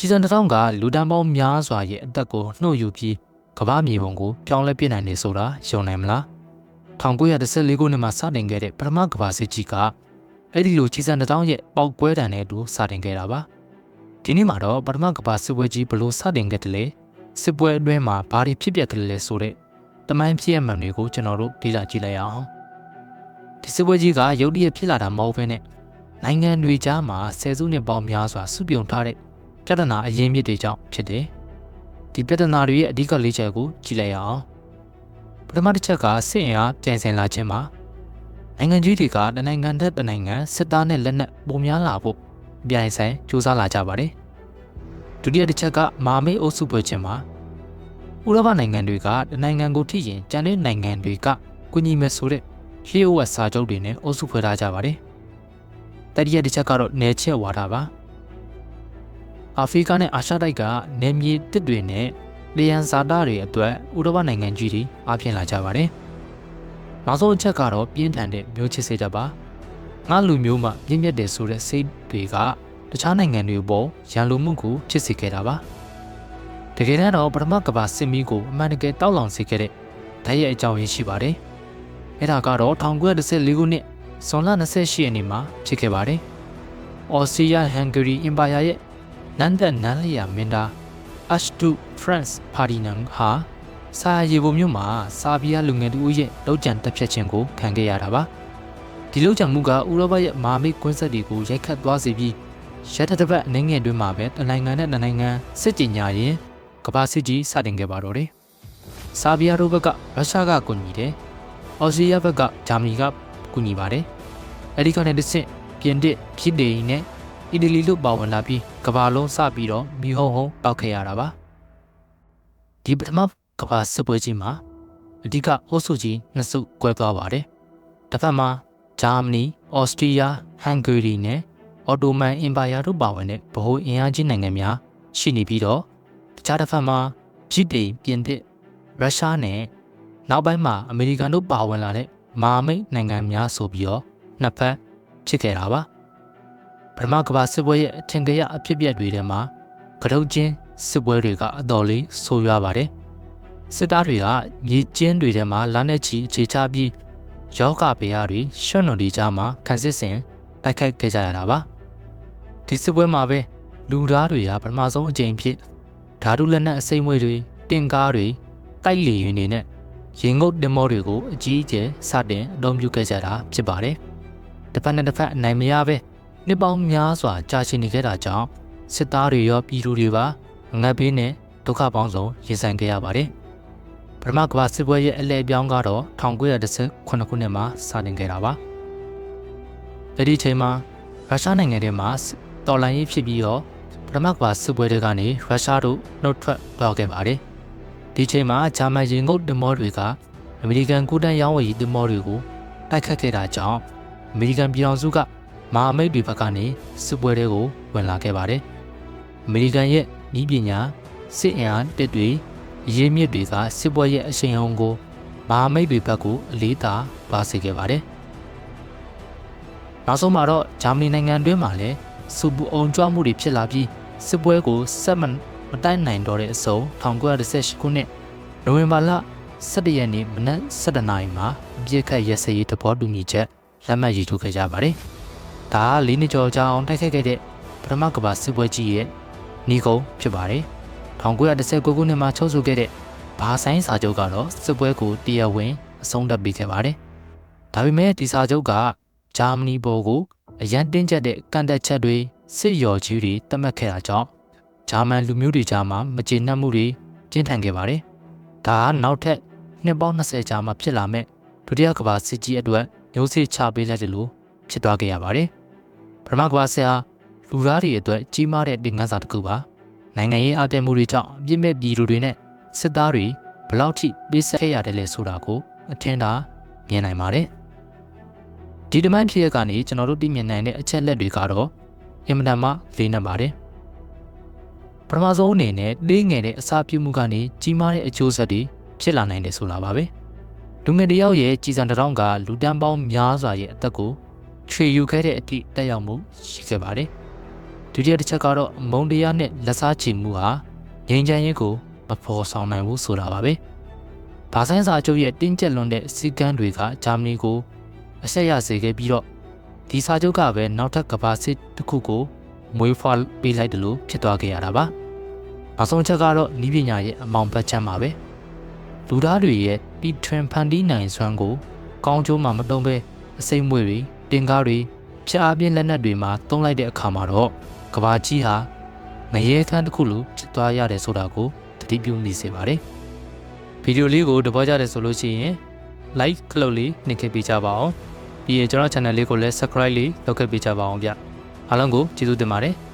ကြီးစံတစ်ထောင်ကလူတန်းပေါင်းများစွာရဲ့အသက်ကိုနှုတ်ယူပြီးကမ္ဘာမြေပုံကိုပြောင်းလဲပြစ်နိုင်နေဆိုတာယုံနိုင်မလား1914ခုနှစ်မှာစတင်ခဲ့တဲ့ပထမကမ္ဘာစစ်ကြီးကအဲ့ဒီလိုကြီးစံတစ်ထောင်ရဲ့ပေါက်ကွဲတံနဲ့အတူစတင်ခဲ့တာပါဒီနေ့မှာတော့ပထမကမ္ဘာစစ်ပွဲကြီးဘလို့စတင်ခဲ့တယ်လဲစစ်ပွဲအတွင်းမှာဘာတွေဖြစ်ပျက်ခဲ့လဲဆိုတဲ့တမိုင်းဖြစ်ရမှန်တွေကိုကျွန်တော်တို့လေ့လာကြည့်လိုက်အောင်ဒီစစ်ပွဲကြီးကရုတ်တရက်ဖြစ်လာတာမဟုတ်ဘဲနဲ့နိုင်ငံတွေကြားမှာဆယ်စုနှစ်ပေါင်းများစွာစုပြုံထားတဲ့ပြဿနာအရင်းမြစ်တွေကြောင့်ဖြစ်တယ်ဒီပြဿနာတွေရဲ့အဓိကလေးချက်ကိုကြည့်လိုက်အောင်ပထမတစ်ချက်ကစစ်အင်အားပြန်ဆင်လာခြင်းမှာနိုင်ငံကြီးတွေကတနိုင်ငံတစ်နိုင်ငံစစ်သားနဲ့လက်နက်ပုံများလာဖို့ပြိုင်ဆိုင်စူးစမ်းလာကြပါတယ်ဒုတိယတစ်ချက်ကမာမေးအုပ်စုပွဲခြင်းမှာဥရောပနိုင်ငံတွေကတနိုင်ငံကိုထိရင်ကျန်တဲ့နိုင်ငံတွေကကူညီမယ်ဆိုတဲ့လျှို့ဝှက်စာချုပ်တွေနဲ့အုပ်စုဖွဲ့ထားကြပါတယ်တတိယတစ်ချက်ကတော့နယ်ချဲ့ဝါဒပါအာဖရိကနဲ့အာရှတိုက်ကနယ်မြေတစ်တွေနဲ့လျံဇာတာတွေအတွက်ဥရောပနိုင်ငံကြီးတွေအားဖြင့်လာကြပါတယ်နောက်ဆုံးအချက်ကတော့ပြင်းထန်တဲ့မျိုးချစ်စိတ်ဓာတ်ပါငါလူမျိုးမှပြင်းပြတယ်ဆိုတဲ့စိတ်တွေကတခြားနိုင်ငံတွေပေါ်ရန်လိုမှုကိုဖြစ်စေခဲ့တာပါတကယ်တမ်းတော့ပထမကမ္ဘာစစ်မီးကိုအမှန်တကယ်တောက်လောင်စေခဲ့တဲ့ဓာတ်ရဲ့အကြောင်းရင်းရှိပါတယ်အဲ့ဒါကတော့1914ခုနှစ်ဇွန်လ28ရက်နေ့မှာဖြစ်ခဲ့ပါတယ်အော်စတြီးယားဟန်ဂေရီအင်ပါယာရဲ့နန်းသက်နန်းလျာမင်းသားအရှ်တူဖရန့်စ်ဖာဒီနန်ဟာစာရီဘုံမြို့မှာဆာဘီယာလူငယ်တို့ရဲ့လောက်ကျန်တပ်ဖြတ်ခြင်းကိုခံခဲ့ရတာပါဒီလောက်ကျန်မှုကဥရောပရဲ့မာမိတ်ကွင်းဆက်တွေကိုရိုက်ခတ်သွားစေပြီးရတတစ်ပတ်အနေငယ်တွင်မှာပဲတနိုင်ငံနဲ့တနိုင်ငံစစ်ကြင်ညာရင်ကမ္ဘာစစ်ကြီးစတင်ခဲ့ပါတော့တယ်ဆာဘီယာတို့ဘက်ကရုရှားကကူညီတယ်အော်စတြီးယားဘက်ကဂျာမနီကကူညီပါတယ်အဲဒီကနေတစ်ဆင့်ပြင်သစ်ဖြစ်တယ်နဲ့အီတလီတို့ပါဝင်လာပြီးကမ္ဘာလုံးစပြီးတော့မီဟုံဟုံတောက်ခဲ့ရတာပါဒီပထမကမ္ဘာစစ်ပွဲကြီးမှာအဓိကအုပ်စုကြီးနှစ်စုကွဲသွားပါတယ်တစ်ဖက်မှာဂျာမနီအော်စတြီးယားဟန်ဂေရီနဲ့အော်တိုမန်အင်ပါယာတို့ပါဝင်တဲ့ဗဟိုအင်အားကြီးနိုင်ငံများရှိနေပြီးတော့တခြားတစ်ဖက်မှာဗြိတိန်ပြင်သစ်ရုရှားနဲ့နောက်ပိုင်းမှာအမေရိကန်တို့ပါဝင်လာတဲ့မဟာမိတ်နိုင်ငံများဆိုပြီးတော့နှစ်ဖက်ဖြစ်ခဲ့တာပါပထမကမ္ဘာစစ်ပွဲရဲ့အထင်ကရအဖြစ်အပျက်တွေထဲမှာကတုတ်ချင်းစစ်ပွဲတွေကအတော်လေးဆိုးရွားပါတယ်စစ်သားတွေကမြေကျင်းတွေထဲမှာလက်နက်ကြီးအခြေချပြီးယောဂဘေးရတွေရွှံ့တော်ဒီကြားမှာခံစစ်ဆင်တိုက်ခိုက်ခဲ့ကြရတာပါဒီစစ်ပွဲမှာပဲလူသားတွေကပထမဆုံးအကြိမ်ဖြစ်ဓာတုလက်နက်အစိမ့်မွေးတွေတင်ကားတွေတိုက်လေယာဉ်တွေနဲ့ရေငုပ်တင်မောတွေကိုအကြီးအကျယ်စတင်အသုံးပြုခဲ့ကြတာဖြစ်ပါတယ်တစ်ဖက်နဲ့တစ်ဖက်အနိုင်မရပဲနှစ်ပေါင်းများစွာကြာရှည်နေခဲ့တာကြောင့်စစ်သားတွေရောပြည်သူတွေပါငတ်ဘေးနဲ့ဒုက္ခပေါင်းစုံရင်ဆိုင်ခဲ့ရပါတယ်ပထမကမ္ဘာစစ်ပွဲရဲ့အလဲပြောင်းကတော့1918ခုနှစ်မှာစတင်ခဲ့တာပါအဲဒီအချိန်မှာရုရှားနိုင်ငံထဲမှာတော်လှန်ရေးဖြစ်ပြီးတော့ပထမကမ္ဘာစစ်ပွဲတွေကနေရုရှားတို့နှုတ်ထွက်သွားခဲ့ပါတယ်ဒီအချိန်မှာဂျာမန်ရေငုပ်တင်မောတွေကအမေရိကန်ကုတန်းရောင်းဝယ်ရေးတင်မောတွေကိုတိုက်ခတ်ခဲ့တာကြောင့်အမေရိကန်ပြည်ထောင်စုကမဟာမိတ်တွေဘက်ကနေစစ်ပွဲတွေကိုဝင်လာခဲ့ပါတယ်အမေရိကန်ရဲ့ဤပညာစစ်အင်အားတက်တွေအရေးမြစ်တွေကစစ်ပွဲရဲ့အရှိန်အဟုန်ကိုမဟာမိတ်တွေဘက်ကိုအလေးထားပါစေခဲ့ပါတယ်နောက်ဆုံးမှာတော့ဂျာမနီနိုင်ငံတွင်းမှာလည်းစူပူအောင်ကြွမှုတွေဖြစ်လာပြီးစစ်ပွဲကိုဆက်မတိုက်နိုင်တော့တဲ့အစုံ1918ခုနှစ်နိုဝင်ဘာလ17ရက်နေ့မနက်7:00 နာရီမှာအပြစ်ခတ်ရဲစရေးသဘောတူညီချက်လက်မှတ်ရေးထိုးခဲ့ကြပါတယ်ဒါက၄နှစ်ကျော်ကြာအောင်တိုက်ခိုက်ခဲ့တဲ့ပထမကမ္ဘာစစ်ပွဲကြီးရဲ့ညီကုန်းဖြစ်ပါတယ်1919ခုနှစ်မှာချုပ်ဆိုခဲ့တဲ့ဘာဆိုင်စာချုပ်ကတော့စစ်ပွဲကိုတရားဝင်အဆုံးသတ်ပေးခဲ့ပါတယ်ဒါပေမဲ့ဒီစာချုပ်ကဂျာမနီဘော်ကိုအရန်တင်းကျပ်တဲ့ကန့်သက်ချက်တွေစစ်ရော်ကြီးတွေတတ်မှတ်ခဲ့တာကြောင့်ဂျာမန်လူမျိုးတွေကြားမှာမကျေနပ်မှုတွေပြင်းထန်ခဲ့ပါတယ်ဒါကနောက်ထပ်နှစ်ပေါင်း20ကြာမှဖြစ်လာမဲ့ဒုတိယကမ္ဘာစစ်ကြီးအတွက်မျိုးစေ့ချပေးလိုက်တယ်လို့ဖြစ်သွားခဲ့ရပါတယ်ပထမကမ္ဘာစစ်ဟာလူသားတွေအတွက်ကြီးမားတဲ့တင်ငန်းစာတစ်ခုပါနိုင်ငံရေးအပြည့်မှုတွေကြောင့်အပြစ်မဲ့ပြည်သူတွေနဲ့စစ်သားတွေဘလောက်ထိပေးဆက်ခဲ့ရတယ်လဲဆိုတာကိုအထင်သာမြင်နိုင်ပါတယ်ဒီတမိုင်းဖြစ်ရကနေကျွန်တော်တို့သိမြင်နိုင်တဲ့အချက်လက်တွေကတော့အင်မတန်မှလေးနက်ပါတယ်ပထမဆုံးအနေနဲ့လေးငယ်တဲ့အစာပြုမှုကနေကြီးမားတဲ့အကျိုးဆက်တွေဖြစ်လာနိုင်တယ်ဆိုတာပါပဲလူငယ်တယောက်ရဲ့ကြီးစံတစ်ထောင်ကလူတန်းပေါင်းများစွာရဲ့အသက်ကိုချွေယူခဲ့တဲ့အထိတက်ရောက်မှုရှိခဲ့ပါတယ်ဒီ ဒုတိယတစ်ချက်ကတော့မုံတရားနဲ့လက်စားချီမှုဟာငြိမ်းချမ်းရေးကိုမဖော်ဆောင်နိုင်ဘူးဆိုတာပါပဲ။ဘာဆိုင်စာချုပ်ရဲ့တင်းကျပ်လွန်တဲ့စီကံတွေကဂျာမနီကိုအဆက်ရစေခဲ့ပြီးတော့ဒီစာချုပ်ကပဲနောက်ထပ်ကမ္ဘာစစ်တစ်ခုကိုမွေးဖွားပေးလိုက်တယ်လို့ဖြစ်သွားခဲ့ရတာပါ။နောက်ဆုံးချက်ကတော့ဤပညာရဲ့အမောင်ပတ်ချက်ပါပဲ။လူသားတွေရဲ့တီထွင်ဖန်တီးနိုင်စွမ်းကိုကောင်းကျိုးမှမတုံးပဲအစိမ့်မွေတွေတင်ကားတွေဖျားပြင်းလက်နက်တွေမှာတုံးလိုက်တဲ့အခါမှာတော့ကဘာကြီးဟာငရဲခန်းတစ်ခုလိုဖြစ်သွားရတယ်ဆိုတာကိုသတိပြုမိစေပါတယ်။ဗီဒီယိုလေးကိုတပတ်ကြတယ်ဆိုလို့ရှိရင် like ကလုပ်လေးနှိပ်ခဲ့ပေးကြပါအောင်။ပြီးရင်ကျွန်တော် channel လေးကိုလည်း subscribe လေးလုပ်ခဲ့ပေးကြပါအောင်ဗျ။အားလုံးကိုကျေးဇူးတင်ပါတယ်။